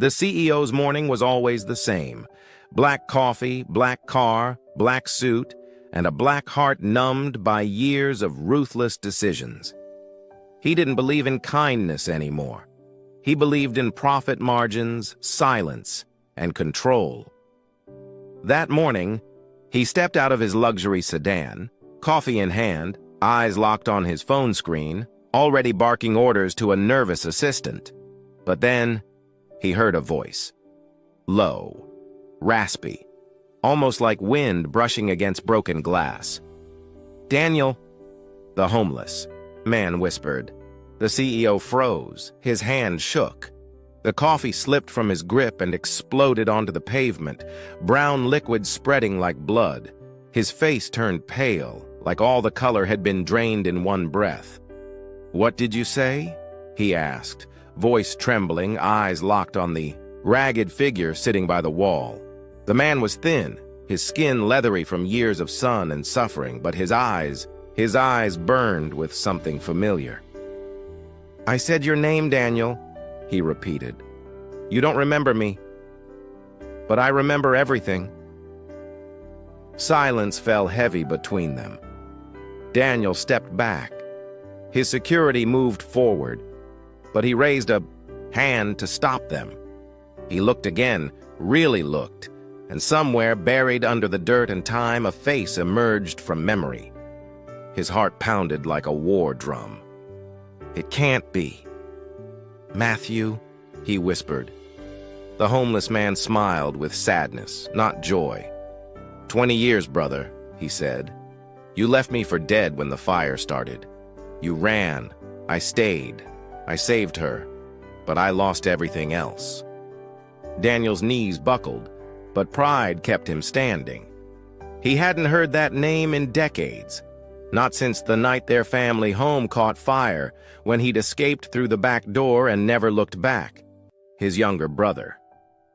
The CEO's morning was always the same. Black coffee, black car, black suit, and a black heart numbed by years of ruthless decisions. He didn't believe in kindness anymore. He believed in profit margins, silence, and control. That morning, he stepped out of his luxury sedan, coffee in hand, eyes locked on his phone screen, already barking orders to a nervous assistant. But then, he heard a voice. Low, raspy, almost like wind brushing against broken glass. "Daniel," the homeless man whispered. The CEO froze. His hand shook. The coffee slipped from his grip and exploded onto the pavement, brown liquid spreading like blood. His face turned pale, like all the color had been drained in one breath. "What did you say?" he asked, voice trembling, eyes locked on the ragged figure sitting by the wall. The man was thin, his skin leathery from years of sun and suffering, but his eyes burned with something familiar. "I said your name, Daniel," he repeated. "You don't remember me, but I remember everything." Silence fell heavy between them. Daniel stepped back. His security moved forward, but he raised a hand to stop them. He looked again, really looked, and somewhere buried under the dirt and time, a face emerged from memory. His heart pounded like a war drum. "It can't be." "Matthew," he whispered. The homeless man smiled with sadness, not joy. 20 years, brother," he said. "You left me for dead when the fire started. You ran. I stayed. I saved her. But I lost everything else." Daniel's knees buckled, but pride kept him standing. He hadn't heard that name in decades, not since the night their family home caught fire, when he'd escaped through the back door and never looked back. His younger brother,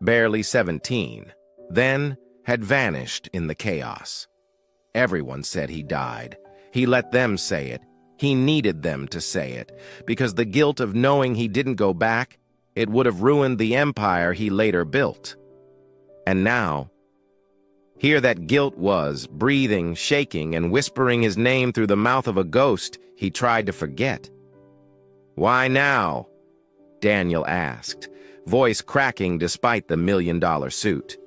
barely 17, then had vanished in the chaos. Everyone said he died. He let them say it. He needed them to say it, because the guilt of knowing he didn't go back, it would have ruined the empire he later built. And now, here that guilt was, breathing, shaking, and whispering his name through the mouth of a ghost he tried to forget. "Why now?" Daniel asked, voice cracking despite the $1,000,000 suit.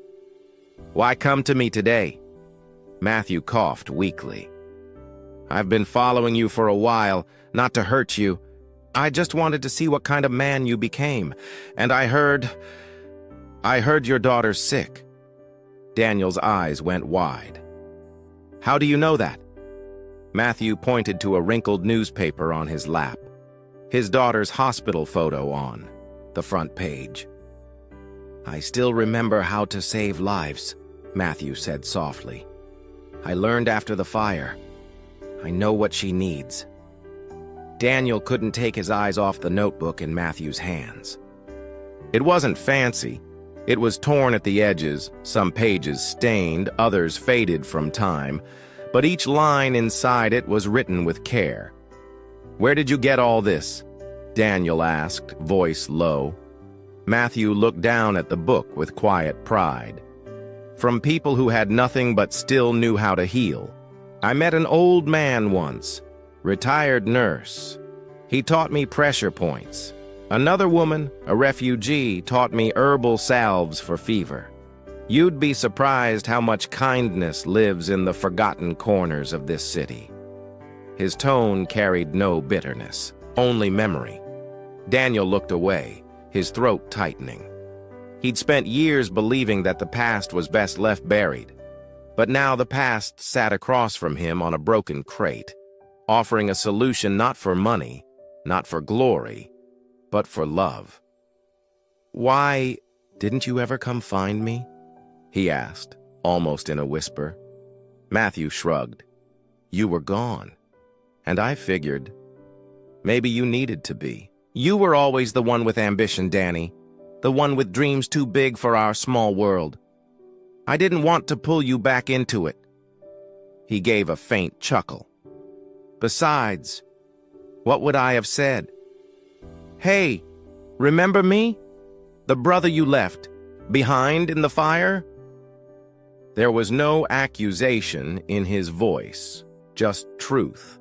"Why come to me today?" Matthew coughed weakly. "I've been following you for a while, not to hurt you. I just wanted to see what kind of man you became, and I heard your daughter's sick." Daniel's eyes went wide. "How do you know that?" Matthew pointed to a wrinkled newspaper on his lap, his daughter's hospital photo on the front page. "I still remember how to save lives," Matthew said softly. "I learned after the fire. I know what she needs." Daniel couldn't take his eyes off the notebook in Matthew's hands. It wasn't fancy. It was torn at the edges, some pages stained, others faded from time, but each line inside it was written with care. "Where did you get all this?" Daniel asked, voice low. Matthew looked down at the book with quiet pride. "From people who had nothing but still knew how to heal. I met an old man once, retired nurse. He taught me pressure points. Another woman, a refugee, taught me herbal salves for fever. You'd be surprised how much kindness lives in the forgotten corners of this city." His tone carried no bitterness, only memory. Daniel looked away, his throat tightening. He'd spent years believing that the past was best left buried. But now the past sat across from him on a broken crate, offering a solution not for money, not for glory, but for love. "Why didn't you ever come find me?" he asked, almost in a whisper. Matthew shrugged. "You were gone, and I figured maybe you needed to be. You were always the one with ambition, Danny, the one with dreams too big for our small world. I didn't want to pull you back into it." He gave a faint chuckle. "Besides, what would I have said? Hey, remember me? The brother you left behind in the fire?" There was no accusation in his voice, just truth.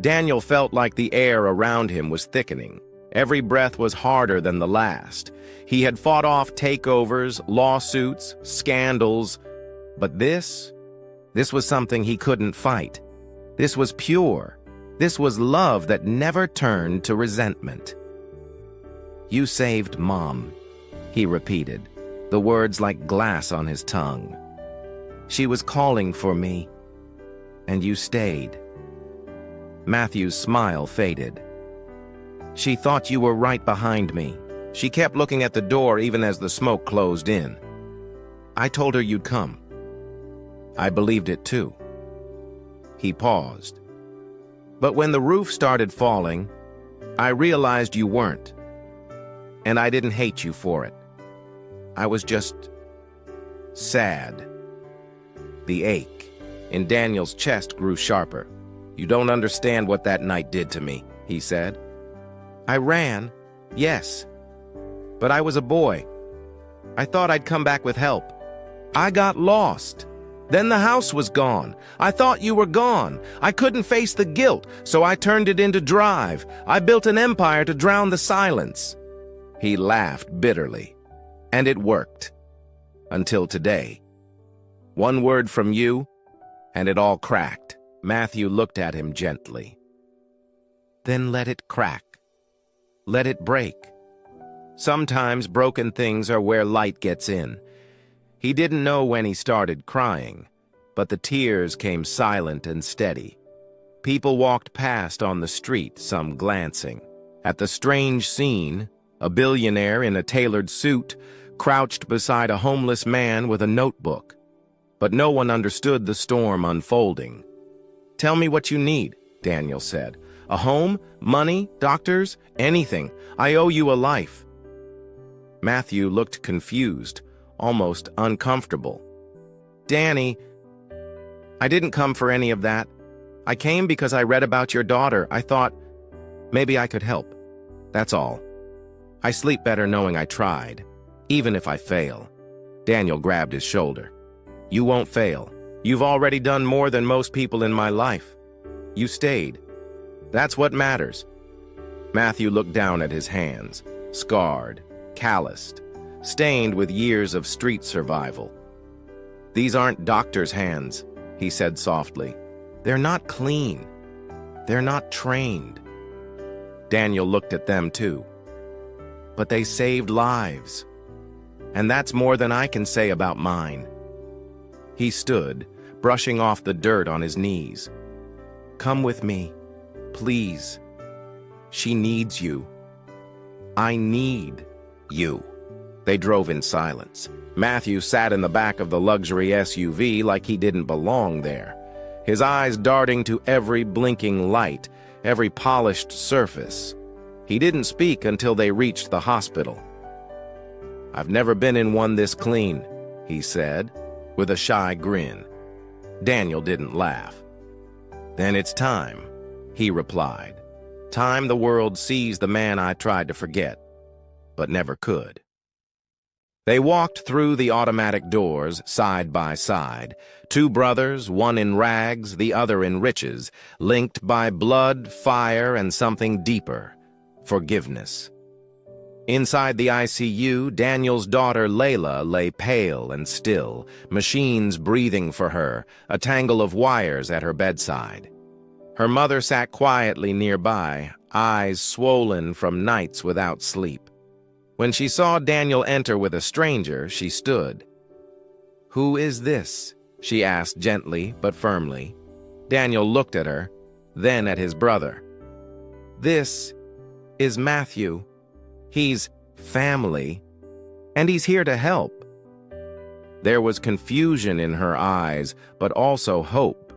Daniel felt like the air around him was thickening. Every breath was harder than the last. He had fought off takeovers, lawsuits, scandals, but this was something he couldn't fight. This was pure. This was love that never turned to resentment. "You saved Mom," he repeated, the words like glass on his tongue. "She was calling for me, and you stayed." Matthew's smile faded. "She thought you were right behind me. She kept looking at the door even as the smoke closed in. I told her you'd come. I believed it too." He paused. "But when the roof started falling, I realized you weren't. And I didn't hate you for it. I was just sad." The ache in Daniel's chest grew sharper. "You don't understand what that night did to me," he said. "I ran, yes. But I was a boy. I thought I'd come back with help. I got lost. Then the house was gone. I thought you were gone. I couldn't face the guilt, so I turned it into drive. I built an empire to drown the silence." He laughed bitterly. "And it worked. Until today. One word from you, and it all cracked." Matthew looked at him gently. "Then let it crack. Let it break. Sometimes broken things are where light gets in." He didn't know when he started crying, but the tears came silent and steady. People walked past on the street, some glancing. At the strange scene, a billionaire in a tailored suit crouched beside a homeless man with a notebook. But no one understood the storm unfolding. "Tell me what you need," Daniel said. "A home, money, doctors, anything. I owe you a life." Matthew looked confused, almost uncomfortable. "Danny, I didn't come for any of that. I came because I read about your daughter. I thought maybe I could help. That's all. I sleep better knowing I tried, even if I fail." Daniel grabbed his shoulder. "You won't fail. You've already done more than most people in my life. You stayed. That's what matters." Matthew looked down at his hands, scarred, calloused, stained with years of street survival. "These aren't doctor's hands," he said softly. "They're not clean. They're not trained." Daniel looked at them too. "But they saved lives. And that's more than I can say about mine." He stood, brushing off the dirt on his knees. "Come with me, please. She needs you. I need you." They drove in silence. Matthew sat in the back of the luxury SUV like he didn't belong there, his eyes darting to every blinking light, every polished surface. He didn't speak until they reached the hospital. "I've never been in one this clean," he said, with a shy grin. Daniel didn't laugh. "Then it's time," he replied. "Time the world sees the man I tried to forget, but never could." They walked through the automatic doors, side by side, two brothers, one in rags, the other in riches, linked by blood, fire, and something deeper, forgiveness. Inside the ICU, Daniel's daughter Layla lay pale and still, machines breathing for her, a tangle of wires at her bedside. Her mother sat quietly nearby, eyes swollen from nights without sleep. When she saw Daniel enter with a stranger, she stood. "Who is this?" she asked gently but firmly. Daniel looked at her, then at his brother. "This is Matthew. He's family, and he's here to help." There was confusion in her eyes, but also hope.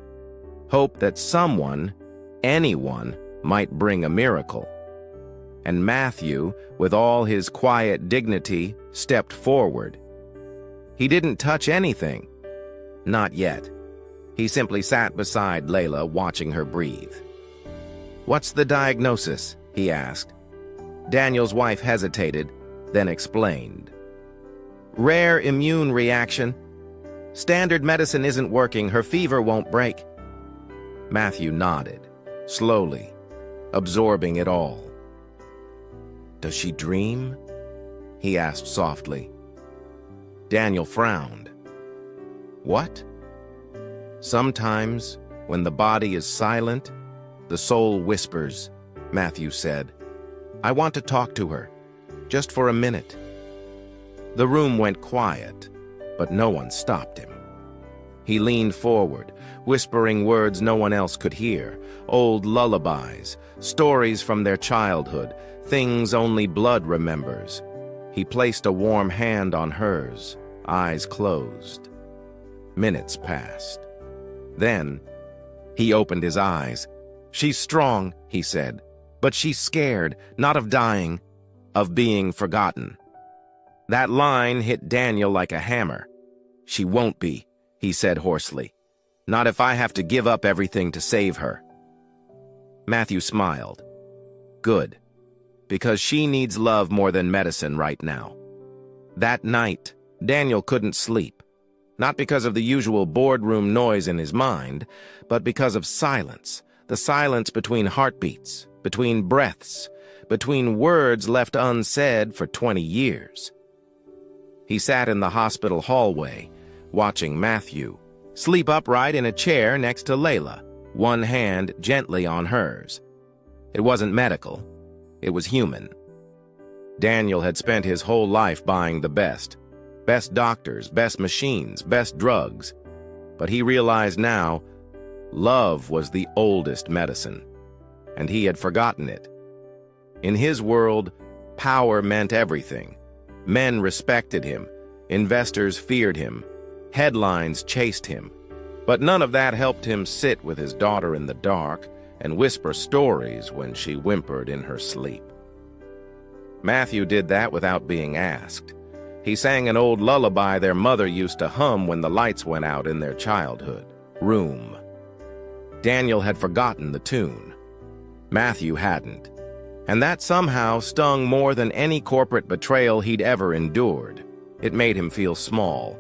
Hope that someone, anyone, might bring a miracle. And Matthew, with all his quiet dignity, stepped forward. He didn't touch anything. Not yet. He simply sat beside Layla, watching her breathe. "What's the diagnosis?" he asked. Daniel's wife hesitated. then explained. Rare immune reaction. Standard medicine isn't working. Her fever won't break. Matthew nodded, slowly, absorbing it all. Does she dream? He asked softly. Daniel frowned. What? Sometimes, when the body is silent, the soul whispers, Matthew said. I want to talk to her, just for a minute. The room went quiet, but no one stopped him. He leaned forward, whispering words no one else could hear, old lullabies, stories from their childhood, things only blood remembers. He placed a warm hand on hers, eyes closed. Minutes passed. Then, he opened his eyes. She's strong, he said, but she's scared, not of dying, of being forgotten. That line hit Daniel like a hammer. She won't be, he said hoarsely. Not if I have to give up everything to save her. Matthew smiled. Good, because she needs love more than medicine right now. That night, Daniel couldn't sleep. Not because of the usual boardroom noise in his mind, but because of silence. The silence between heartbeats, between breaths, between words left unsaid for 20 years. He sat in the hospital hallway, watching Matthew sleep upright in a chair next to Layla, one hand gently on hers. It wasn't medical. It was human. Daniel had spent his whole life buying the best doctors, best machines, best drugs. But he realized now, love was the oldest medicine, and he had forgotten it. In his world, power meant everything. Men respected him, investors feared him, headlines chased him. But none of that helped him sit with his daughter in the dark and whisper stories when she whimpered in her sleep. Matthew did that without being asked. He sang an old lullaby their mother used to hum when the lights went out in their childhood, Room. Daniel had forgotten the tune. Matthew hadn't. And that somehow stung more than any corporate betrayal he'd ever endured. It made him feel small,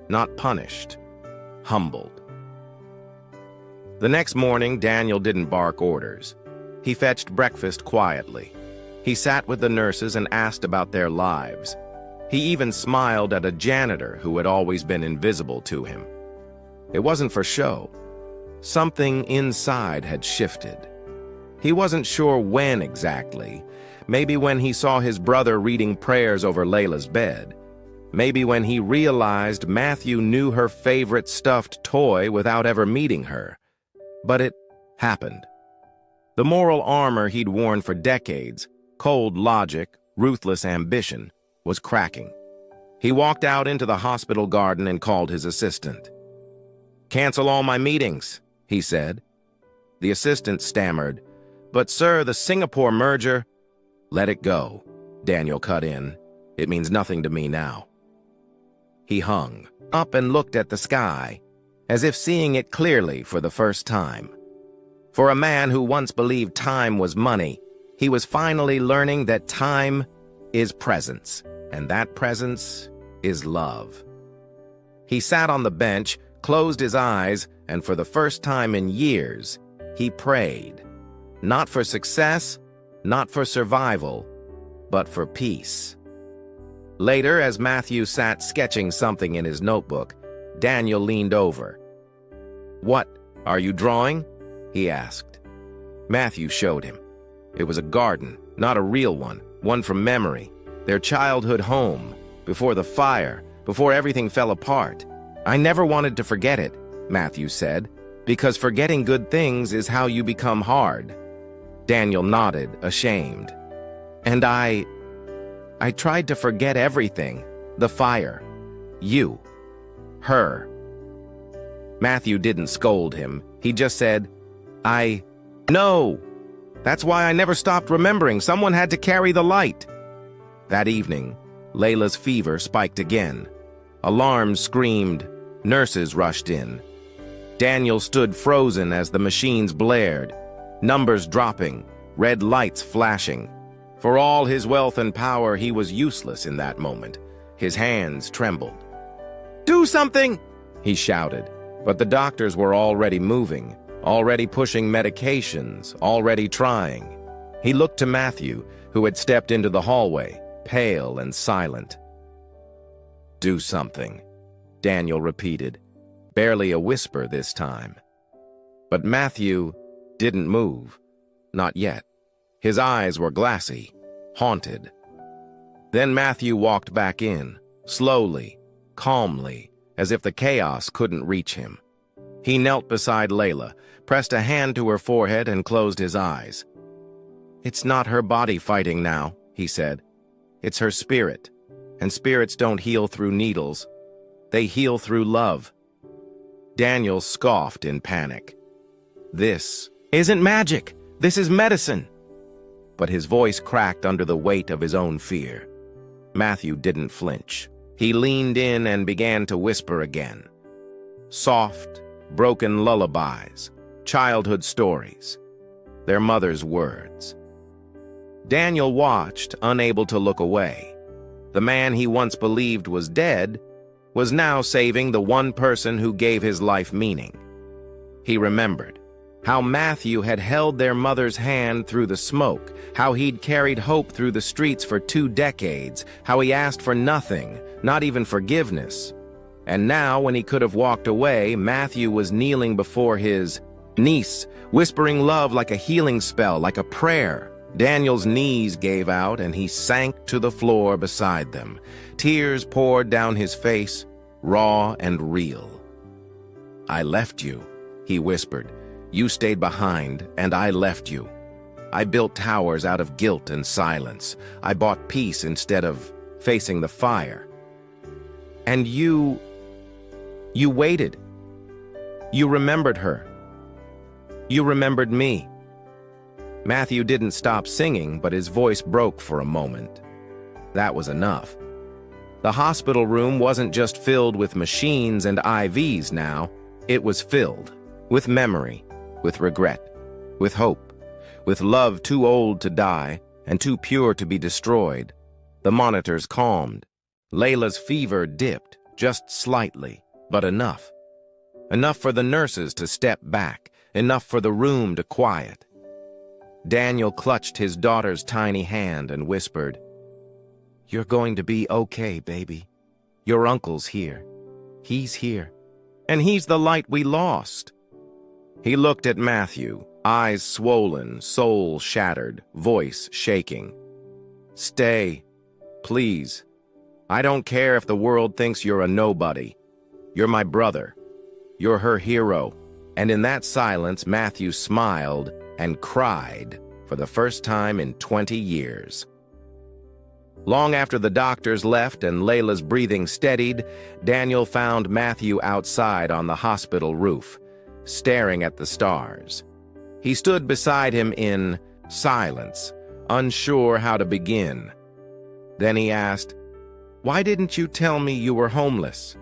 not punished, humbled. The next morning, Daniel didn't bark orders. He fetched breakfast quietly. He sat with the nurses and asked about their lives. He even smiled at a janitor who had always been invisible to him. It wasn't for show. Something inside had shifted. He wasn't sure when exactly. Maybe when he saw his brother reading prayers over Layla's bed. Maybe when he realized Matthew knew her favorite stuffed toy without ever meeting her. But it happened. The moral armor he'd worn for decades, cold logic, ruthless ambition, was cracking. He walked out into the hospital garden and called his assistant. "Cancel all my meetings," he said. The assistant stammered, "But sir, the Singapore merger—" "Let it go," Daniel cut in. "It means nothing to me now." He hung up and looked at the sky, as if seeing it clearly for the first time. For a man who once believed time was money, he was finally learning that time is presence, and that presence is love. He sat on the bench, closed his eyes, and for the first time in years, he prayed. Not for success, not for survival, but for peace. Later, as Matthew sat sketching something in his notebook, Daniel leaned over. "What, are you drawing?" he asked. Matthew showed him. It was a garden, not a real one from memory, their childhood home, before the fire, before everything fell apart. "I never wanted to forget it," Matthew said, "because forgetting good things is how you become hard." Daniel nodded, ashamed. "And I tried to forget everything. The fire. You. Her." Matthew didn't scold him. He just said, No! That's why I never stopped remembering. Someone had to carry the light." That evening, Layla's fever spiked again. Alarms screamed. Nurses rushed in. Daniel stood frozen as the machines blared, numbers dropping, red lights flashing. For all his wealth and power, he was useless in that moment. His hands trembled. "Do something!" he shouted. But the doctors were already moving, already pushing medications, already trying. He looked to Matthew, who had stepped into the hallway, pale and silent. "Do something," Daniel repeated, barely a whisper this time. But Matthew didn't move, not yet. His eyes were glassy, haunted. Then Matthew walked back in, slowly, calmly, as if the chaos couldn't reach him. He knelt beside Layla, pressed a hand to her forehead and closed his eyes. "It's not her body fighting now," he said. "It's her spirit, and spirits don't heal through needles. They heal through love." Daniel scoffed in panic. "This isn't magic. This is medicine." But his voice cracked under the weight of his own fear. Matthew didn't flinch. He leaned in and began to whisper again. Soft, broken lullabies, childhood stories, their mother's words. Daniel watched, unable to look away. The man he once believed was dead was now saving the one person who gave his life meaning. He remembered how Matthew had held their mother's hand through the smoke, how he'd carried hope through the streets for 2 decades, how he asked for nothing, not even forgiveness. And now, when he could have walked away, Matthew was kneeling before his niece, whispering love like a healing spell, like a prayer. Daniel's knees gave out, and he sank to the floor beside them. Tears poured down his face, raw and real. "I left you," he whispered. "You stayed behind, and I left you. I built towers out of guilt and silence. I bought peace instead of facing the fire. And you waited. You remembered her. You remembered me." Matthew didn't stop singing, but his voice broke for a moment. That was enough. The hospital room wasn't just filled with machines and IVs now. It was filled with memory, with regret, with hope, with love too old to die and too pure to be destroyed. The monitors calmed. Layla's fever dipped, just slightly, but enough. Enough for the nurses to step back, enough for the room to quiet. Daniel clutched his daughter's tiny hand and whispered, "You're going to be okay, baby. Your uncle's here. He's here. And he's the light we lost." He looked at Matthew, eyes swollen, soul shattered, voice shaking. "Stay, please. I don't care if the world thinks you're a nobody. You're my brother. You're her hero." And in that silence, Matthew smiled and cried for the first time in 20 years. Long after the doctors left and Layla's breathing steadied, Daniel found Matthew outside on the hospital roof, staring at the stars. He stood beside him in silence, unsure how to begin. Then he asked, "Why didn't you tell me you were homeless?"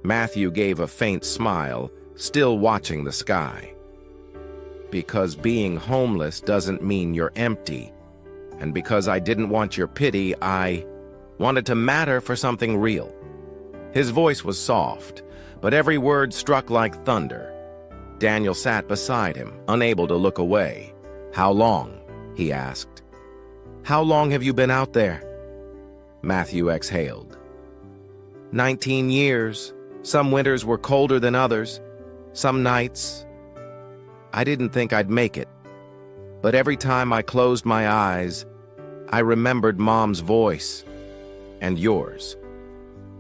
Matthew gave a faint smile, still watching the sky. "Because being homeless doesn't mean you're empty. And because I didn't want your pity, I wanted to matter for something real." His voice was soft, but every word struck like thunder. Daniel sat beside him, unable to look away. "How long?" he asked. "How long have you been out there?" Matthew exhaled. 19 years. Some winters were colder than others. Some nights. I didn't think I'd make it. But every time I closed my eyes, I remembered Mom's voice. And yours.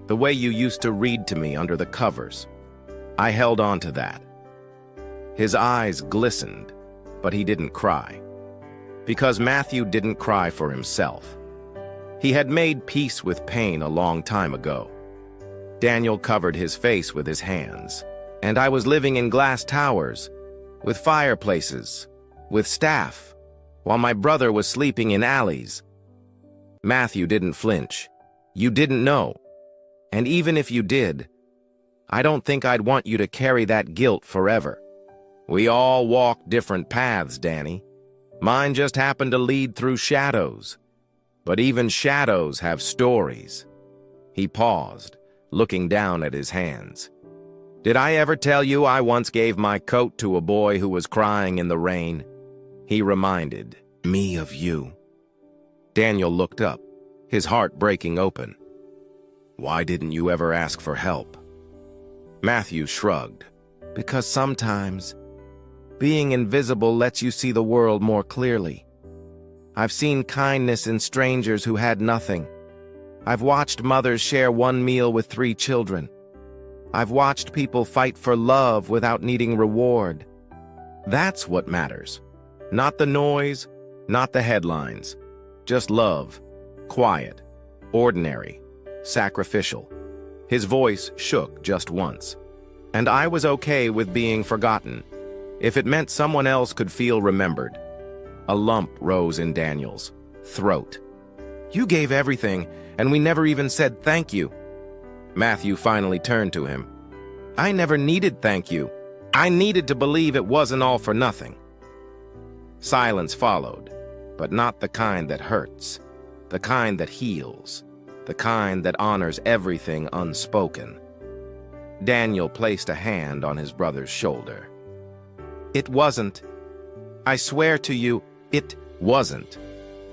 The way you used to read to me under the covers. I held on to that. His eyes glistened, but he didn't cry. Because Matthew didn't cry for himself. He had made peace with pain a long time ago. Daniel covered his face with his hands. And I was living in glass towers, with fireplaces, with staff, while my brother was sleeping in alleys. Matthew didn't flinch. You didn't know. And even if you did, I don't think I'd want you to carry that guilt forever. We all walk different paths, Danny. Mine just happened to lead through shadows. But even shadows have stories." He paused, looking down at his hands. "Did I ever tell you I once gave my coat to a boy who was crying in the rain?" He reminded me of you. Daniel looked up, his heart breaking open. "Why didn't you ever ask for help?" Matthew shrugged. "Because sometimes being invisible lets you see the world more clearly. I've seen kindness in strangers who had nothing. I've watched mothers share one meal with 3 children. I've watched people fight for love without needing reward. That's what matters. Not the noise, not the headlines. Just love, quiet, ordinary, sacrificial." His voice shook just once. "And I was okay with being forgotten, if it meant someone else could feel remembered." A lump rose in Daniel's throat. "You gave everything, and we never even said thank you." Matthew finally turned to him. "I never needed thank you. I needed to believe it wasn't all for nothing." Silence followed, but not the kind that hurts, the kind that heals, the kind that honors everything unspoken. Daniel placed a hand on his brother's shoulder. "It wasn't. I swear to you, it wasn't.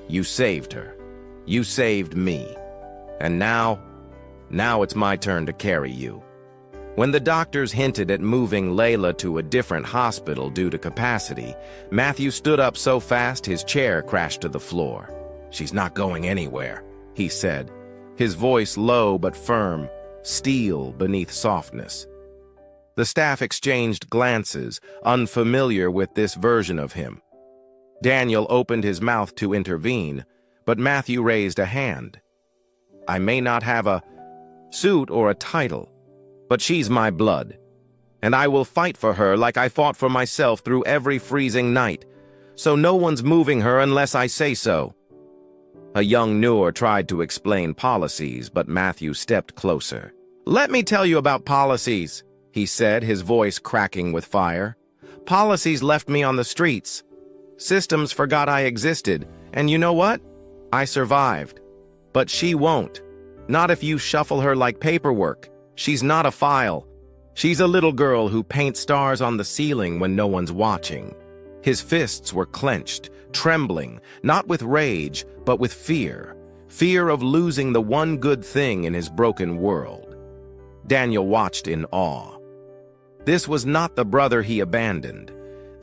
You saved her. You saved me. And now it's my turn to carry you." When the doctors hinted at moving Layla to a different hospital due to capacity, Matthew stood up so fast his chair crashed to the floor. "She's not going anywhere," he said, his voice low but firm, steel beneath softness. The staff exchanged glances, unfamiliar with this version of him. Daniel opened his mouth to intervene, but Matthew raised a hand. "I may not have a suit or a title, but she's my blood, and I will fight for her like I fought for myself through every freezing night, so no one's moving her unless I say so." A young Noor tried to explain policies, but Matthew stepped closer. "Let me tell you about policies," he said, his voice cracking with fire. "Policies left me on the streets. Systems forgot I existed, and you know what? I survived. But she won't. Not if you shuffle her like paperwork. She's not a file. She's a little girl who paints stars on the ceiling when no one's watching." His fists were clenched, trembling, not with rage, but with fear. Fear of losing the one good thing in his broken world. Daniel watched in awe. This was not the brother he abandoned.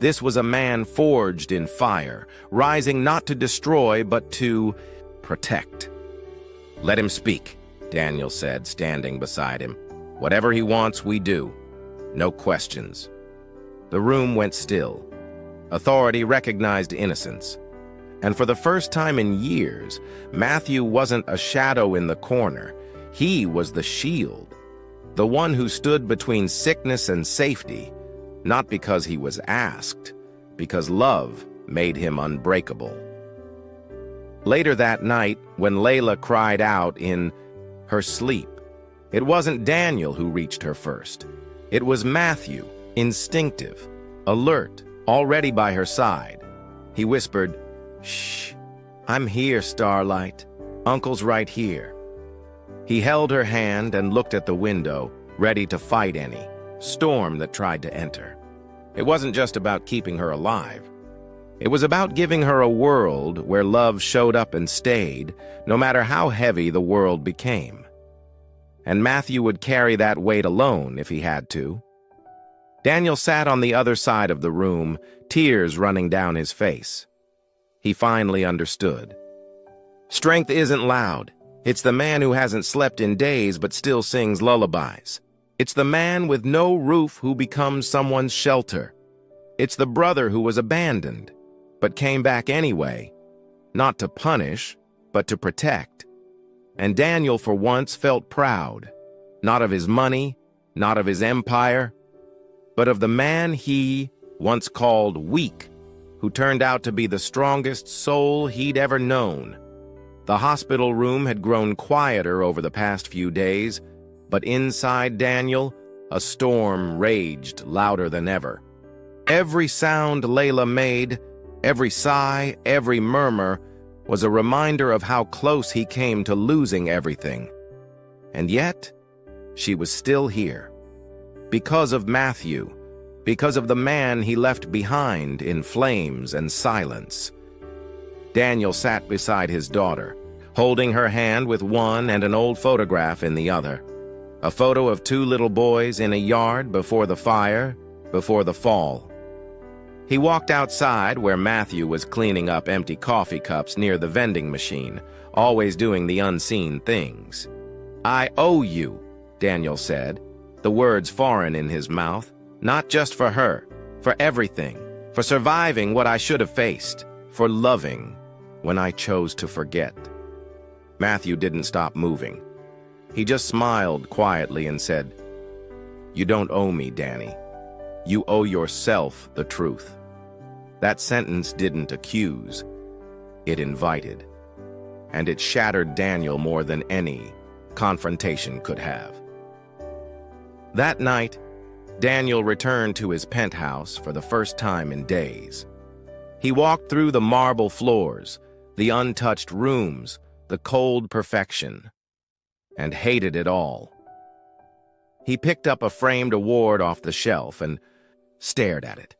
This was a man forged in fire, rising not to destroy, but to protect. "Let him speak," Daniel said, standing beside him. "Whatever he wants, we do. No questions." The room went still. Authority recognized innocence. And for the first time in years, Matthew wasn't a shadow in the corner. He was the shield, the one who stood between sickness and safety, not because he was asked, because love made him unbreakable. Later that night, when Layla cried out in her sleep, it wasn't Daniel who reached her first. It was Matthew, instinctive, alert, already by her side. He whispered, "Shh, I'm here, Starlight. Uncle's right here." He held her hand and looked at the window, ready to fight any storm that tried to enter. It wasn't just about keeping her alive. It was about giving her a world where love showed up and stayed, no matter how heavy the world became. And Matthew would carry that weight alone if he had to. Daniel sat on the other side of the room, tears running down his face. He finally understood. Strength isn't loud. It's the man who hasn't slept in days but still sings lullabies. It's the man with no roof who becomes someone's shelter. It's the brother who was abandoned, but came back anyway, not to punish, but to protect. And Daniel, for once, felt proud, not of his money, not of his empire, but of the man he once called weak, who turned out to be the strongest soul he'd ever known. The hospital room had grown quieter over the past few days, but inside Daniel, a storm raged louder than ever. Every sound Layla made, Every sigh, every murmur was a reminder of how close he came to losing everything. And yet, she was still here. Because of Matthew, because of the man he left behind in flames and silence. Daniel sat beside his daughter, holding her hand with one and an old photograph in the other. A photo of two little boys in a yard before the fire, before the fall. He walked outside where Matthew was cleaning up empty coffee cups near the vending machine, always doing the unseen things. "I owe you," Daniel said, the words foreign in his mouth, not just for her, for everything, for surviving what I should have faced, for loving when I chose to forget. Matthew didn't stop moving. He just smiled quietly and said, "You don't owe me, Danny. You owe yourself the truth." That sentence didn't accuse, it invited. And it shattered Daniel more than any confrontation could have. That night, Daniel returned to his penthouse for the first time in days. He walked through the marble floors, the untouched rooms, the cold perfection, and hated it all. He picked up a framed award off the shelf and stared at it.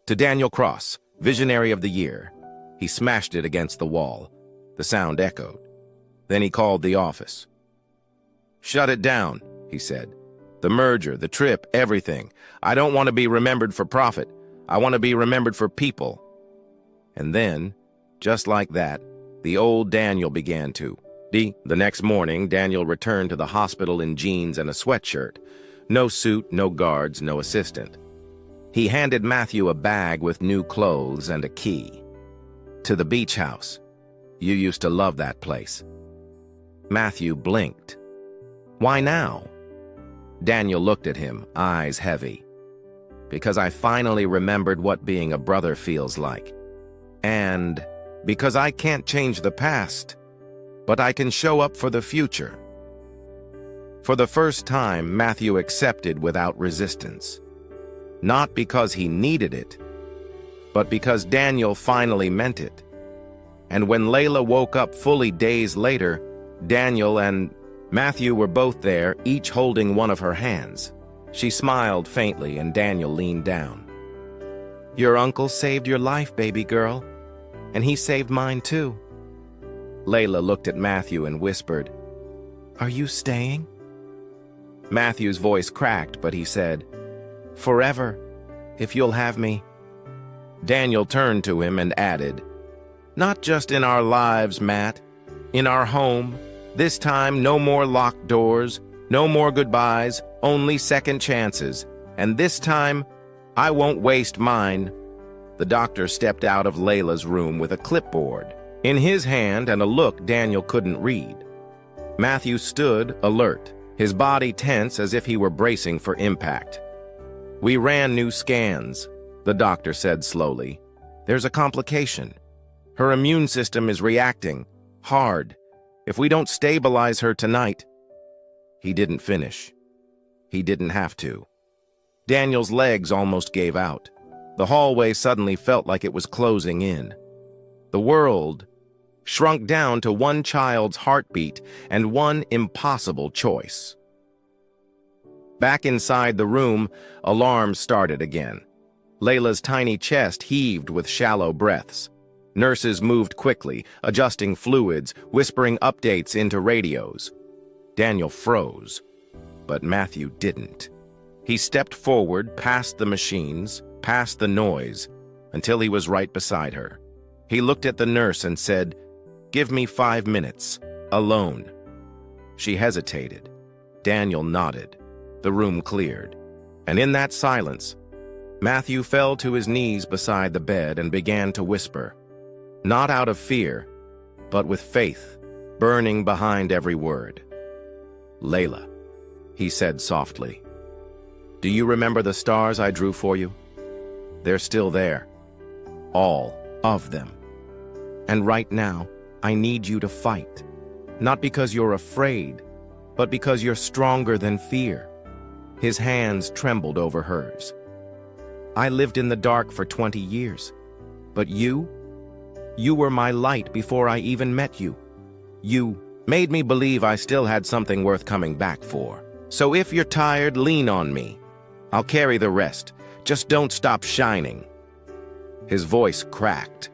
To Daniel Cross, Visionary of the Year. He smashed it against the wall. The sound echoed. Then he called the office. "Shut it down," he said. "The merger, the trip, everything. I don't want to be remembered for profit. I want to be remembered for people." And then, just like that, the old Daniel began to. The next morning, Daniel returned to the hospital in jeans and a sweatshirt. No suit, no guards, no assistant. He handed Matthew a bag with new clothes and a key. "To the beach house. You used to love that place." Matthew blinked. "Why now?" Daniel looked at him, eyes heavy. "Because I finally remembered what being a brother feels like. And because I can't change the past, but I can show up for the future." For the first time, Matthew accepted without resistance. Not because he needed it, but because Daniel finally meant it. And when Layla woke up fully days later, Daniel and Matthew were both there, each holding one of her hands. She smiled faintly and Daniel leaned down. "Your uncle saved your life, baby girl, and he saved mine too." Layla looked at Matthew and whispered, "Are you staying?" Matthew's voice cracked, but he said, "Forever, if you'll have me." Daniel turned to him and added, "Not just in our lives, Matt. In our home. This time, no more locked doors, no more goodbyes, only second chances. And this time, I won't waste mine." The doctor stepped out of Layla's room with a clipboard in his hand and a look Daniel couldn't read. Matthew stood, alert, his body tense as if he were bracing for impact. "We ran new scans," the doctor said slowly. "There's a complication. Her immune system is reacting hard. If we don't stabilize her tonight..." He didn't finish. He didn't have to. Daniel's legs almost gave out. The hallway suddenly felt like it was closing in. The world shrunk down to one child's heartbeat and one impossible choice. Back inside the room, alarms started again. Layla's tiny chest heaved with shallow breaths. Nurses moved quickly, adjusting fluids, whispering updates into radios. Daniel froze, but Matthew didn't. He stepped forward, past the machines, past the noise, until he was right beside her. He looked at the nurse and said, "Give me 5 minutes, alone." She hesitated. Daniel nodded. The room cleared. And in that silence, Matthew fell to his knees beside the bed and began to whisper, not out of fear, but with faith burning behind every word. "Layla," he said softly, "do you remember the stars I drew for you? They're still there. All of them. And right now, I need you to fight. Not because you're afraid, but because you're stronger than fear." His hands trembled over hers. "I lived in the dark for 20 years. But you were my light before I even met you. You made me believe I still had something worth coming back for. So if you're tired, lean on me. I'll carry the rest. Just don't stop shining." His voice cracked,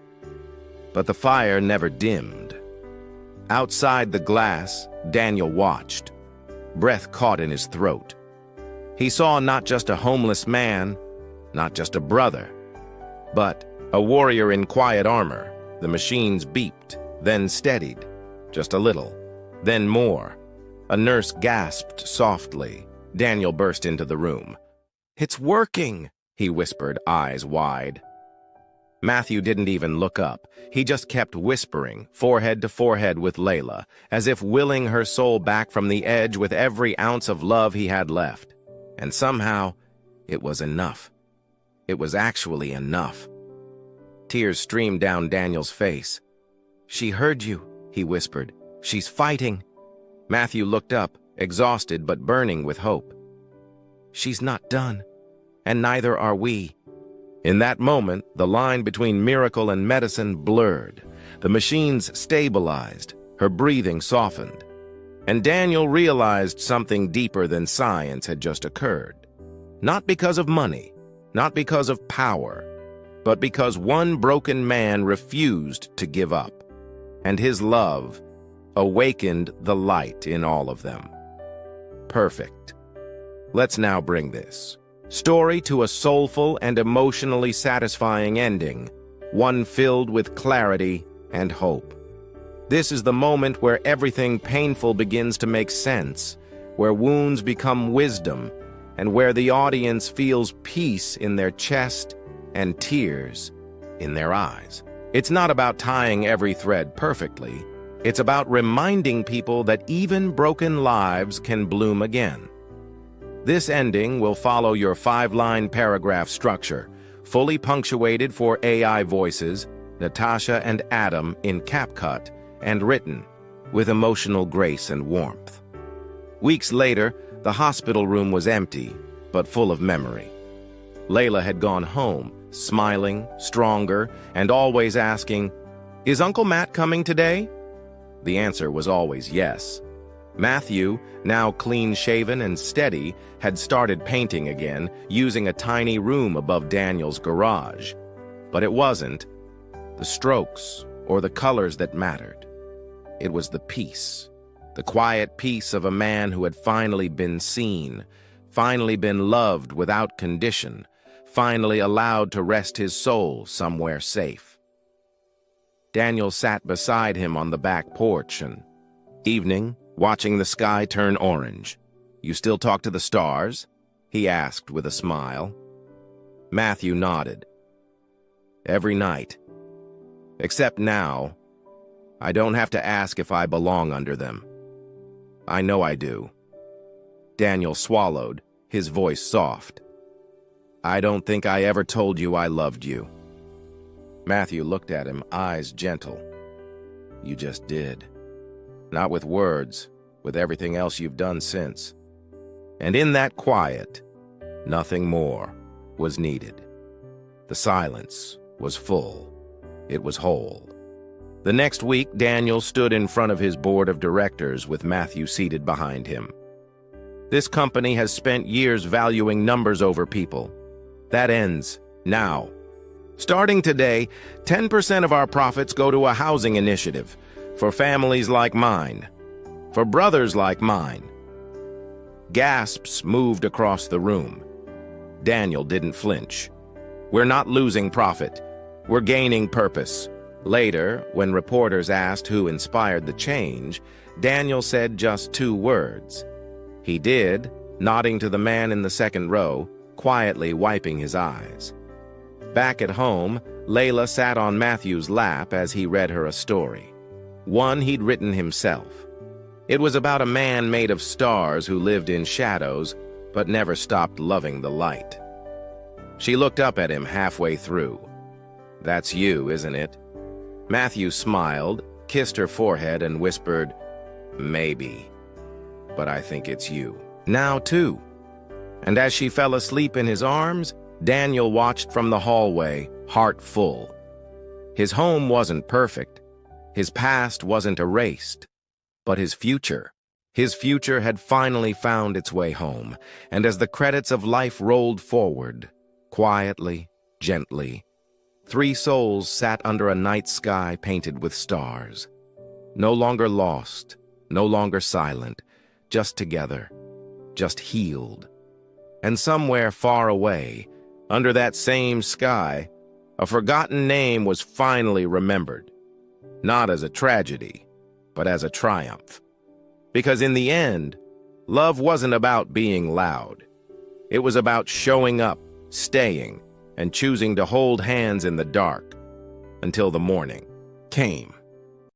but the fire never dimmed. Outside the glass, Daniel watched, breath caught in his throat. He saw not just a homeless man, not just a brother, but a warrior in quiet armor. The machines beeped, then steadied, just a little, then more. A nurse gasped softly. Daniel burst into the room. "It's working," he whispered, eyes wide. Matthew didn't even look up. He just kept whispering, forehead to forehead with Layla, as if willing her soul back from the edge with every ounce of love he had left. And somehow, it was enough. It was actually enough. Tears streamed down Daniel's face. "She heard you," he whispered. "She's fighting." Matthew looked up, exhausted but burning with hope. "She's not done, and neither are we." In that moment, the line between miracle and medicine blurred. The machines stabilized, her breathing softened. And Daniel realized something deeper than science had just occurred. Not because of money, not because of power, but because one broken man refused to give up. And his love awakened the light in all of them. Perfect. Let's now bring this story to a soulful and emotionally satisfying ending, one filled with clarity and hope. This is the moment where everything painful begins to make sense, where wounds become wisdom, and where the audience feels peace in their chest and tears in their eyes. It's not about tying every thread perfectly. It's about reminding people that even broken lives can bloom again. This ending will follow your 5-line paragraph structure, fully punctuated for AI voices, Natasha and Adam in CapCut, and written with emotional grace and warmth. Weeks later, the hospital room was empty, but full of memory. Layla had gone home, smiling, stronger, and always asking, "Is Uncle Matt coming today?" The answer was always yes. Matthew, now clean-shaven and steady, had started painting again, using a tiny room above Daniel's garage. But it wasn't the strokes or the colors that mattered. It was the peace, the quiet peace of a man who had finally been seen, finally been loved without condition, finally allowed to rest his soul somewhere safe. Daniel sat beside him on the back porch and, evening, watching the sky turn orange. "You still talk to the stars?" he asked with a smile. Matthew nodded. "Every night. Except now, I don't have to ask if I belong under them. I know I do." Daniel swallowed, his voice soft. "I don't think I ever told you I loved you." Matthew looked at him, eyes gentle. "You just did. Not with words, with everything else you've done since." And in that quiet, nothing more was needed. The silence was full. It was whole. The next week, Daniel stood in front of his board of directors with Matthew seated behind him. "This company has spent years valuing numbers over people. That ends now. Starting today, 10% of our profits go to a housing initiative for families like mine, for brothers like mine." Gasps moved across the room. Daniel didn't flinch. "We're not losing profit. We're gaining purpose." Later, when reporters asked who inspired the change, Daniel said just 2 words. He did, nodding to the man in the second row, quietly wiping his eyes. Back at home, Layla sat on Matthew's lap as he read her a story. One he'd written himself. It was about a man made of stars who lived in shadows, but never stopped loving the light. She looked up at him halfway through. "That's you, isn't it?" Matthew smiled, kissed her forehead, and whispered, "Maybe, but I think it's you. Now, too." And as she fell asleep in his arms, Daniel watched from the hallway, heart full. His home wasn't perfect. His past wasn't erased. But his future had finally found its way home, and as the credits of life rolled forward, quietly, gently, three souls sat under a night sky painted with stars. No longer lost, no longer silent, just together, just healed. And somewhere far away, under that same sky, a forgotten name was finally remembered. Not as a tragedy, but as a triumph. Because in the end, love wasn't about being loud. It was about showing up, staying, and choosing to hold hands in the dark until the morning came.